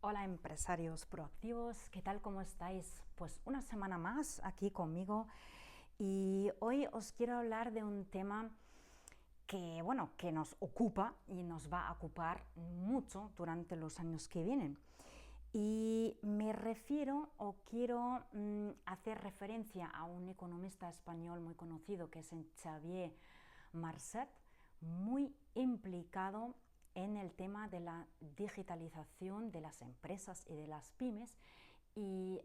Hola empresarios proactivos, ¿qué tal? ¿Cómo estáis? Pues una semana más aquí conmigo y hoy os quiero hablar de un tema que nos ocupa y nos va a ocupar mucho durante los años que vienen. Y me refiero o quiero hacer referencia a un economista español muy conocido que es Xavier Marcet, muy implicado en el tema de la digitalización de las empresas y de las pymes y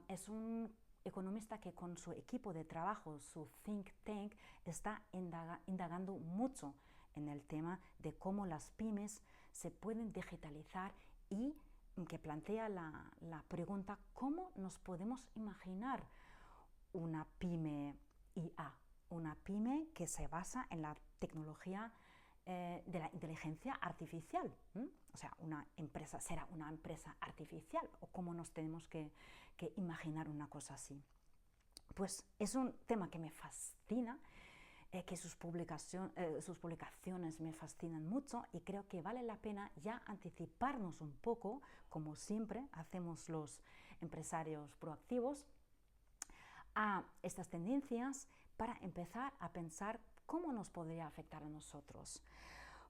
es un economista que con su equipo de trabajo, su think tank, está indagando mucho en el tema de cómo las pymes se pueden digitalizar y que plantea la pregunta ¿cómo nos podemos imaginar una pyme IA? Una pyme que se basa en la tecnología de la inteligencia artificial. O sea, una empresa será una empresa artificial o cómo nos tenemos que imaginar una cosa así. Pues es un tema que me fascina, que sus publicaciones me fascinan mucho y creo que vale la pena ya anticiparnos un poco, como siempre hacemos los empresarios proactivos, a estas tendencias para empezar a pensar cómo nos podría afectar a nosotros.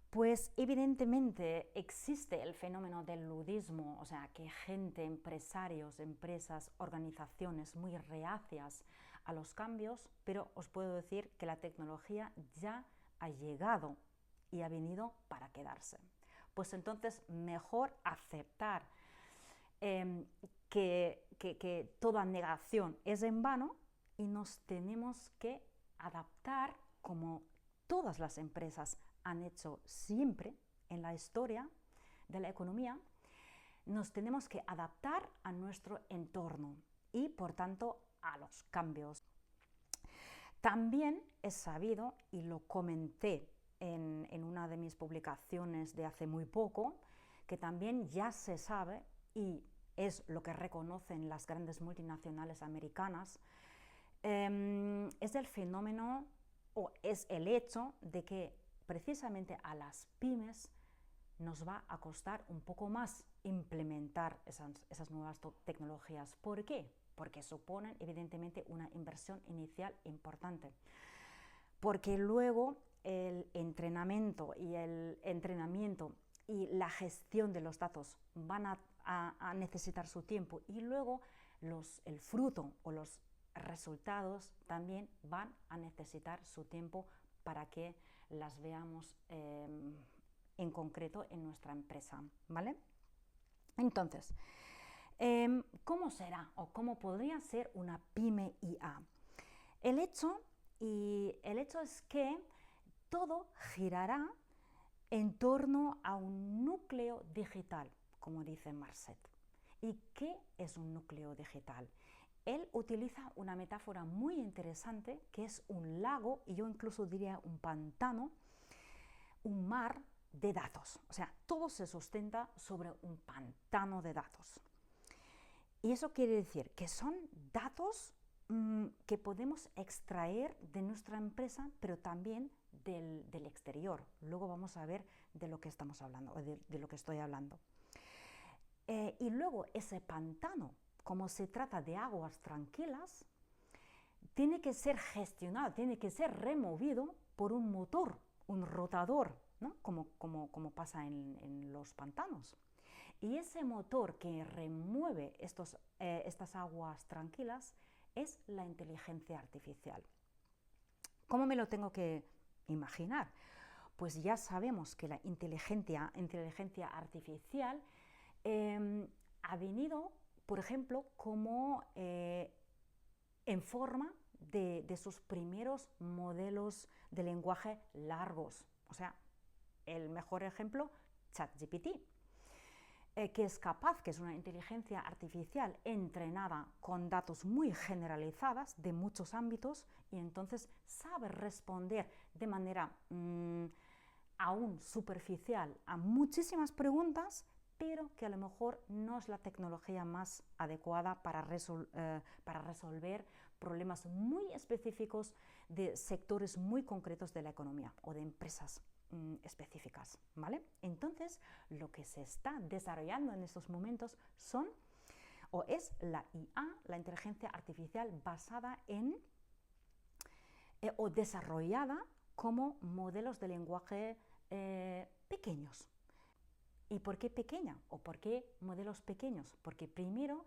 Pues evidentemente existe el fenómeno del ludismo, o sea, que gente, empresarios, empresas, organizaciones muy reacias a los cambios, pero os puedo decir que la tecnología ya ha llegado y ha venido para quedarse. Pues entonces mejor aceptar que toda negación es en vano y nos tenemos que adaptar como todas las empresas han hecho siempre en la historia de la economía. Nos tenemos que adaptar a nuestro entorno y por tanto a los cambios. También es sabido, y lo comenté en una de mis publicaciones de hace muy poco, que también ya se sabe, y es lo que reconocen las grandes multinacionales americanas, es el fenómeno o es el hecho de que precisamente a las pymes nos va a costar un poco más implementar esas nuevas tecnologías. ¿Por qué? Porque suponen evidentemente una inversión inicial importante. Porque luego el entrenamiento y la gestión de los datos van a necesitar su tiempo y luego el fruto o los resultados también van a necesitar su tiempo para que las veamos en concreto en nuestra empresa, ¿vale? Entonces, ¿cómo será o cómo podría ser una pyme IA? El hecho es que todo girará en torno a un núcleo digital, como dice Marcet. ¿Y qué es un núcleo digital? Él utiliza una metáfora muy interesante que es un lago, y yo incluso diría un pantano, un mar de datos. O sea, todo se sustenta sobre un pantano de datos. Y eso quiere decir que son datos que podemos extraer de nuestra empresa, pero también del exterior. Luego vamos a ver de lo que estamos hablando, o de lo que estoy hablando. Y luego ese pantano, como se trata de aguas tranquilas, tiene que ser gestionado, tiene que ser removido por un motor, un rotador, ¿no? como pasa en los pantanos. Y ese motor que remueve estas aguas tranquilas es la inteligencia artificial. ¿Cómo me lo tengo que imaginar? Pues ya sabemos que la inteligencia artificial ha venido, por ejemplo, como en forma de sus primeros modelos de lenguaje largos. O sea, el mejor ejemplo, ChatGPT, que es capaz, que es una inteligencia artificial entrenada con datos muy generalizadas de muchos ámbitos y entonces sabe responder de manera aún superficial a muchísimas preguntas, pero que a lo mejor no es la tecnología más adecuada para resolver problemas muy específicos de sectores muy concretos de la economía o de empresas. específicas, ¿vale? Entonces, lo que se está desarrollando en estos momentos es la IA, la inteligencia artificial basada en o desarrollada como modelos de lenguaje pequeños. ¿Y por qué pequeña? ¿O por qué modelos pequeños? Porque primero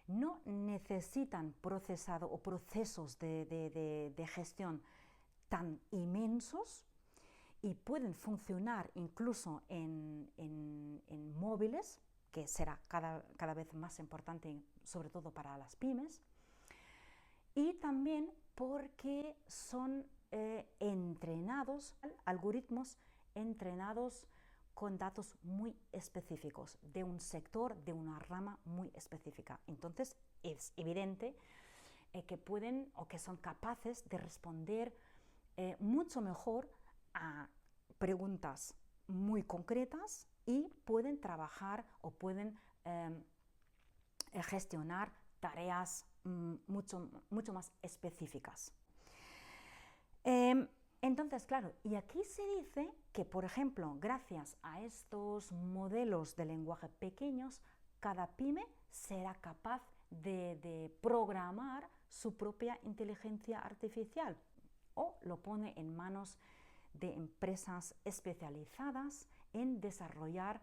no necesitan procesos de gestión tan inmensos y pueden funcionar incluso en móviles, que será cada vez más importante, sobre todo para las pymes, y también porque son algoritmos entrenados con datos muy específicos, de un sector, de una rama muy específica. Entonces, es evidente que pueden o que son capaces de responder mucho mejor a preguntas muy concretas y pueden trabajar o pueden gestionar tareas mucho más específicas. Entonces, claro, y aquí se dice que, por ejemplo, gracias a estos modelos de lenguaje pequeños, cada pyme será capaz de programar su propia inteligencia artificial o lo pone en manos de empresas especializadas en desarrollar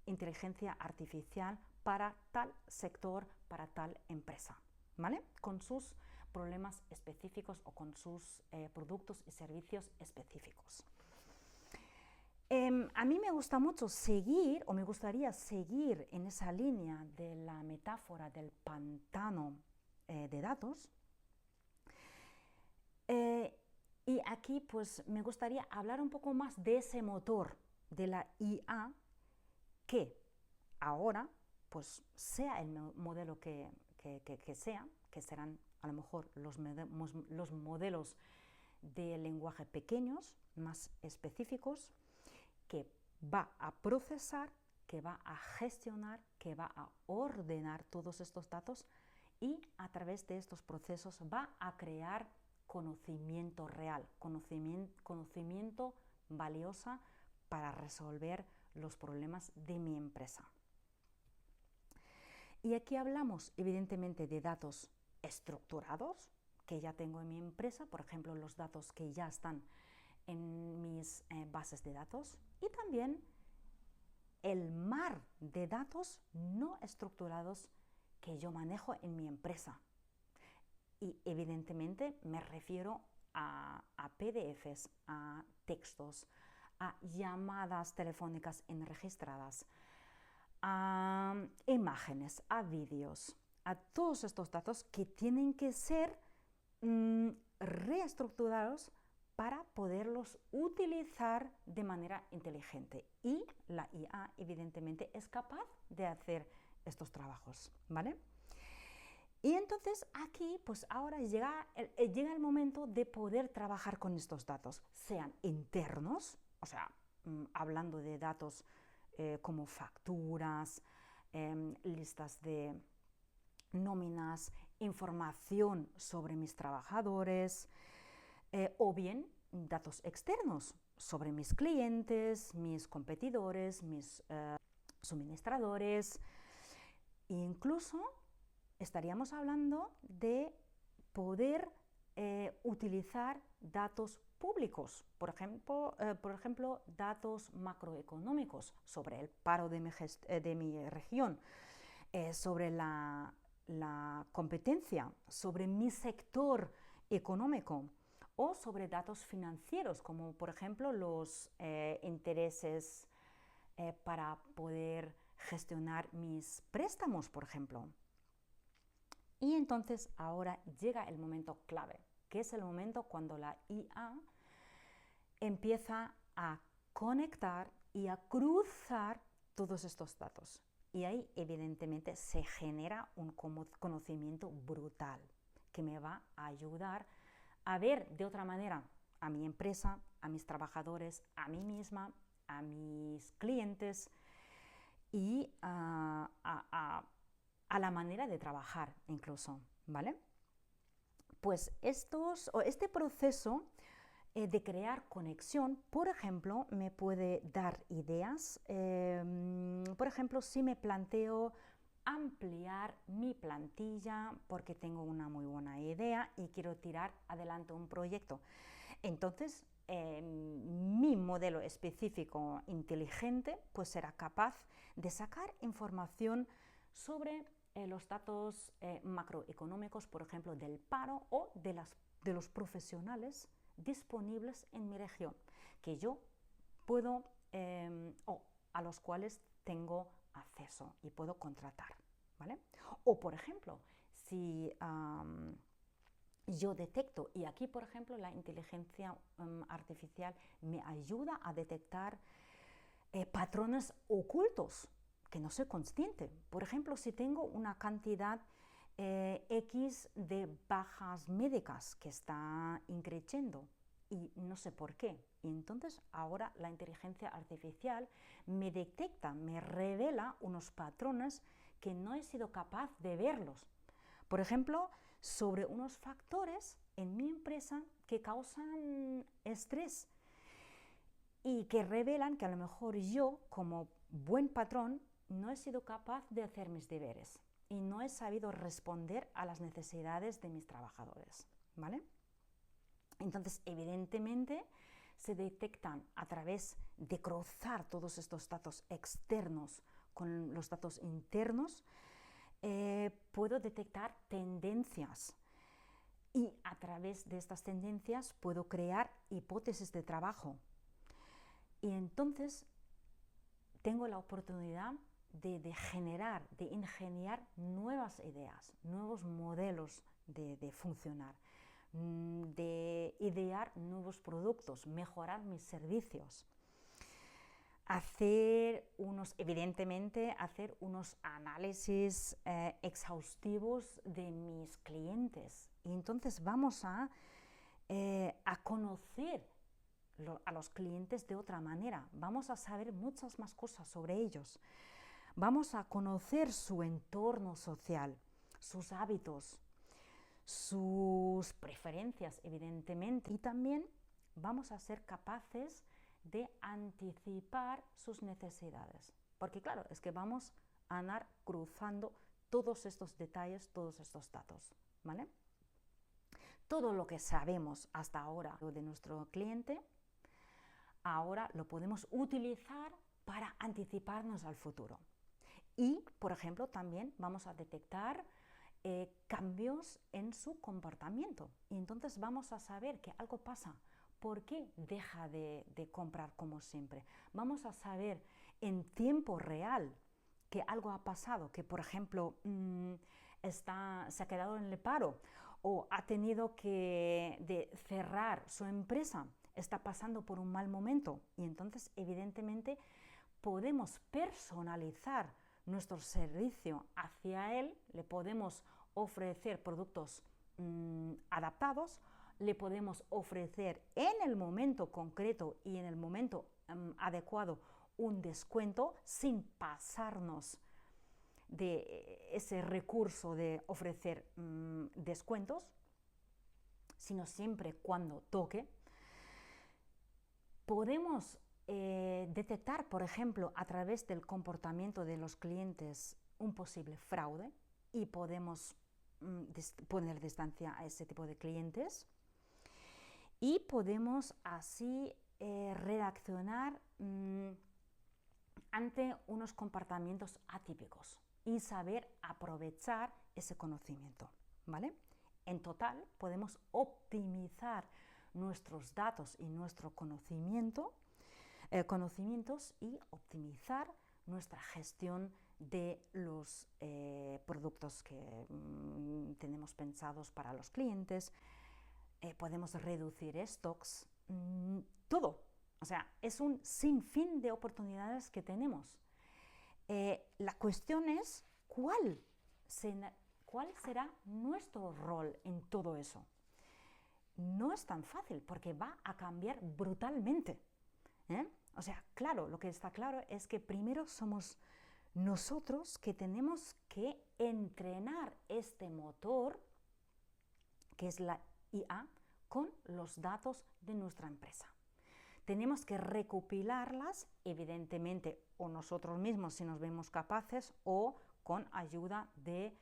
inteligencia artificial para tal sector, para tal empresa, ¿vale? Con sus problemas específicos o con sus productos y servicios específicos. A mí me gusta mucho me gustaría seguir en esa línea de la metáfora del pantano de datos. Y aquí pues me gustaría hablar un poco más de ese motor de la IA que ahora, pues sea el modelo que sea, que serán a lo mejor los modelos de lenguaje pequeños, más específicos, que va a procesar, que va a gestionar, que va a ordenar todos estos datos y a través de estos procesos va a crear conocimiento real, conocimiento valioso para resolver los problemas de mi empresa. Y aquí hablamos evidentemente de datos estructurados que ya tengo en mi empresa, por ejemplo, los datos que ya están en mis bases de datos, y también el mar de datos no estructurados que yo manejo en mi empresa. Y evidentemente me refiero a PDFs, a textos, a llamadas telefónicas enregistradas, a imágenes, a vídeos, a todos estos datos que tienen que ser reestructurados para poderlos utilizar de manera inteligente. Y la IA, evidentemente, es capaz de hacer estos trabajos, ¿vale? Y entonces aquí, pues ahora llega el momento de poder trabajar con estos datos, sean internos, o sea, hablando de datos como facturas, listas de nóminas, información sobre mis trabajadores, o bien datos externos sobre mis clientes, mis competidores, mis suministradores. E incluso estaríamos hablando de poder utilizar datos públicos, por ejemplo, datos macroeconómicos sobre el paro de mi región, sobre la competencia, sobre mi sector económico, o sobre datos financieros, como por ejemplo los intereses para poder gestionar mis préstamos, por ejemplo. Y entonces ahora llega el momento clave, que es el momento cuando la IA empieza a conectar y a cruzar todos estos datos. Y ahí evidentemente se genera un conocimiento brutal que me va a ayudar a ver de otra manera a mi empresa, a mis trabajadores, a mí misma, a mis clientes y a la manera de trabajar incluso, ¿vale? Pues este proceso de crear conexión. Por ejemplo, me puede dar ideas. Por ejemplo, si me planteo ampliar mi plantilla porque tengo una muy buena idea y quiero tirar adelante un proyecto. Entonces, mi modelo específico inteligente pues será capaz de sacar información sobre los datos macroeconómicos, por ejemplo, del paro o de los profesionales disponibles en mi región, que yo puedo o a los cuales tengo acceso y puedo contratar, ¿vale? O, por ejemplo, si yo detecto, y aquí, por ejemplo, la inteligencia artificial me ayuda a detectar patrones ocultos que no soy consciente. Por ejemplo, si tengo una cantidad X de bajas médicas que está increciendo y no sé por qué. Y entonces ahora la inteligencia artificial me detecta, me revela unos patrones que no he sido capaz de verlos. Por ejemplo, sobre unos factores en mi empresa que causan estrés y que revelan que a lo mejor yo, como buen patrón, no he sido capaz de hacer mis deberes y no he sabido responder a las necesidades de mis trabajadores, ¿vale? Entonces, evidentemente, se detectan a través de cruzar todos estos datos externos con los datos internos, puedo detectar tendencias y a través de estas tendencias puedo crear hipótesis de trabajo. Y entonces tengo la oportunidad de generar, de ingeniar nuevas ideas, nuevos modelos de funcionar, de idear nuevos productos, mejorar mis servicios, evidentemente, hacer unos análisis exhaustivos de mis clientes. Y entonces vamos a conocer a los clientes de otra manera. Vamos a saber muchas más cosas sobre ellos. Vamos a conocer su entorno social, sus hábitos, sus preferencias, evidentemente. Y también vamos a ser capaces de anticipar sus necesidades. Porque claro, es que vamos a andar cruzando todos estos detalles, todos estos datos, ¿vale? Todo lo que sabemos hasta ahora de nuestro cliente, ahora lo podemos utilizar para anticiparnos al futuro. Y, por ejemplo, también vamos a detectar cambios en su comportamiento. Y entonces vamos a saber que algo pasa. ¿Por qué deja de comprar como siempre? Vamos a saber en tiempo real que algo ha pasado, que por ejemplo se ha quedado en el paro o ha tenido que cerrar su empresa, está pasando por un mal momento. Y entonces evidentemente podemos personalizar nuestro servicio hacia él, le podemos ofrecer productos adaptados, le podemos ofrecer en el momento concreto y en el momento adecuado un descuento sin pasarnos de ese recurso de ofrecer descuentos, sino siempre cuando toque. Podemos detectar, por ejemplo, a través del comportamiento de los clientes un posible fraude y podemos poner distancia a ese tipo de clientes. Y podemos así reaccionar ante unos comportamientos atípicos y saber aprovechar ese conocimiento, ¿vale? En total, podemos optimizar nuestros datos y nuestro conocimientos y optimizar nuestra gestión de los productos que tenemos pensados para los clientes. Podemos reducir stocks, todo. O sea, es un sinfín de oportunidades que tenemos. La cuestión es cuál será nuestro rol en todo eso. No es tan fácil porque va a cambiar brutalmente. O sea, claro, lo que está claro es que primero somos nosotros que tenemos que entrenar este motor, que es la IA, con los datos de nuestra empresa. Tenemos que recopilarlas, evidentemente, o nosotros mismos si nos vemos capaces, o con ayuda de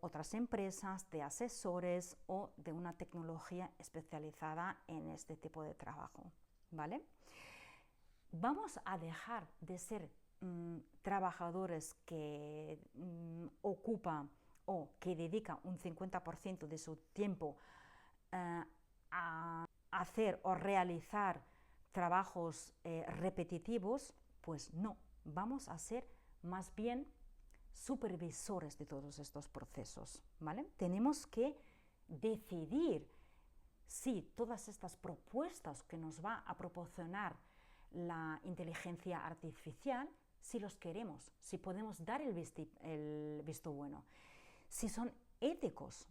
otras empresas, de asesores o de una tecnología especializada en este tipo de trabajo, ¿vale? Vamos a dejar de ser trabajadores que ocupan o que dedican un 50% de su tiempo a hacer o realizar trabajos repetitivos, pues no, vamos a ser más bien supervisores de todos estos procesos, ¿vale? Tenemos que decidir si todas estas propuestas que nos va a proporcionar la inteligencia artificial, si los queremos, si podemos dar el visto bueno, si son éticos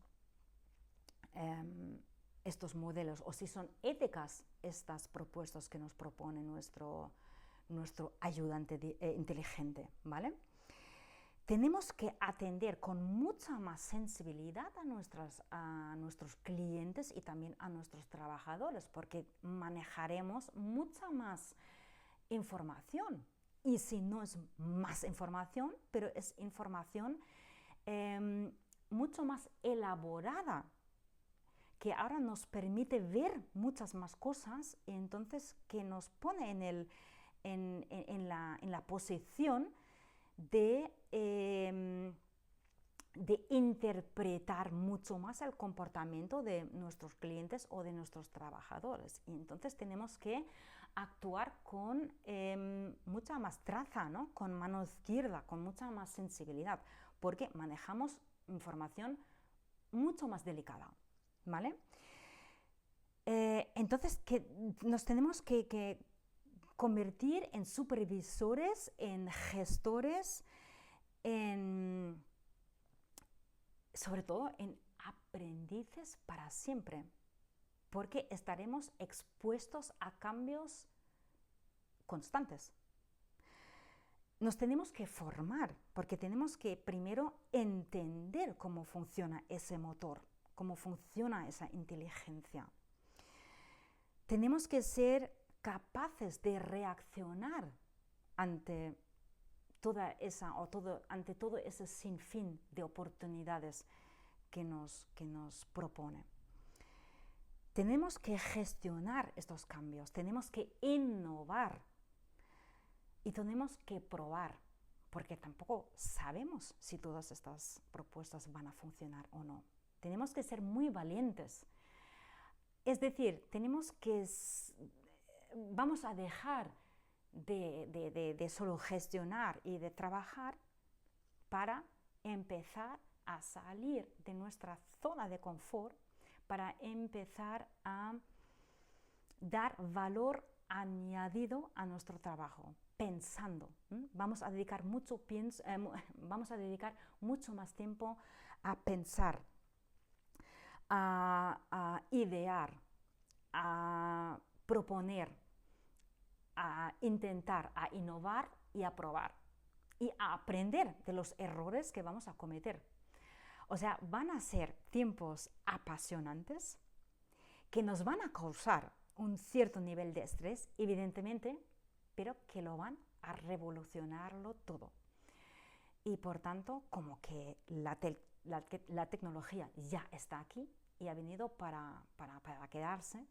estos modelos o si son éticas estas propuestas que nos propone nuestro ayudante inteligente, ¿vale? Tenemos que atender con mucha más sensibilidad a nuestros clientes y también a nuestros trabajadores, porque manejaremos mucha más información. Y si no es más información, pero es información mucho más elaborada, que ahora nos permite ver muchas más cosas, y entonces que nos pone en la posición de interpretar mucho más el comportamiento de nuestros clientes o de nuestros trabajadores. Y entonces tenemos que actuar con mucha más traza, ¿no? Con mano izquierda, con mucha más sensibilidad, porque manejamos información mucho más delicada, ¿vale? Entonces nos tenemos que convertir en supervisores, en gestores, sobre todo en aprendices para siempre, porque estaremos expuestos a cambios constantes. Nos tenemos que formar, porque tenemos que primero entender cómo funciona ese motor, cómo funciona esa inteligencia. Tenemos que ser capaces de reaccionar ante ante todo ese sinfín de oportunidades que nos propone. Tenemos que gestionar estos cambios, tenemos que innovar y tenemos que probar, porque tampoco sabemos si todas estas propuestas van a funcionar o no. Tenemos que ser muy valientes. Es decir, vamos a dejar de solo gestionar y de trabajar para empezar a salir de nuestra zona de confort, para empezar a dar valor añadido a nuestro trabajo, pensando. Vamos a dedicar mucho más tiempo a pensar, a idear, a proponer, a intentar, a innovar y a probar y a aprender de los errores que vamos a cometer. O sea, van a ser tiempos apasionantes que nos van a causar un cierto nivel de estrés, evidentemente, pero que lo van a revolucionarlo todo. Y por tanto, como que la tecnología ya está aquí y ha venido para quedarse,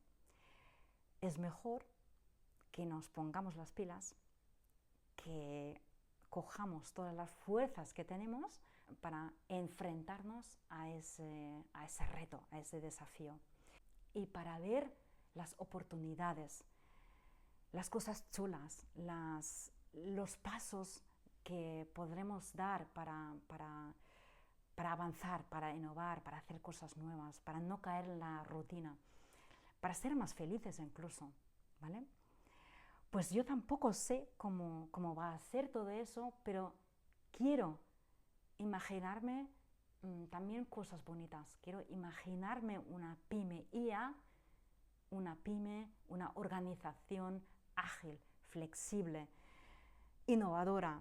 es mejor que nos pongamos las pilas, que cojamos todas las fuerzas que tenemos para enfrentarnos a ese reto, a ese desafío. Y para ver las oportunidades, las cosas chulas, los pasos que podremos dar para avanzar, para innovar, para hacer cosas nuevas, para no caer en la rutina, para ser más felices incluso, ¿vale? Pues yo tampoco sé cómo va a ser todo eso, pero quiero imaginarme también cosas bonitas. Quiero imaginarme una pyme IA, una organización ágil, flexible, innovadora,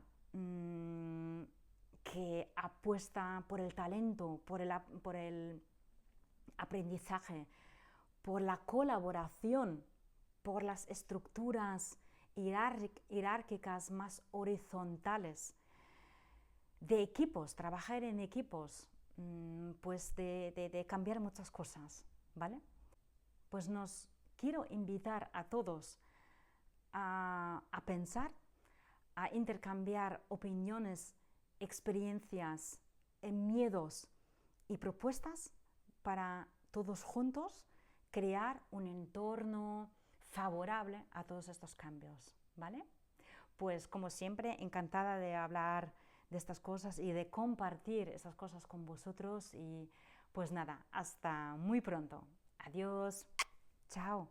que apuesta por el talento, por el aprendizaje, por la colaboración, por las estructuras jerárquicas más horizontales, de equipos, trabajar en equipos, pues de cambiar muchas cosas, ¿vale? Pues nos quiero invitar a todos a pensar, a intercambiar opiniones, experiencias, miedos y propuestas para todos juntos crear un entorno favorable a todos estos cambios, ¿vale? Pues como siempre, encantada de hablar de estas cosas y de compartir esas cosas con vosotros y pues nada, hasta muy pronto. Adiós, chao.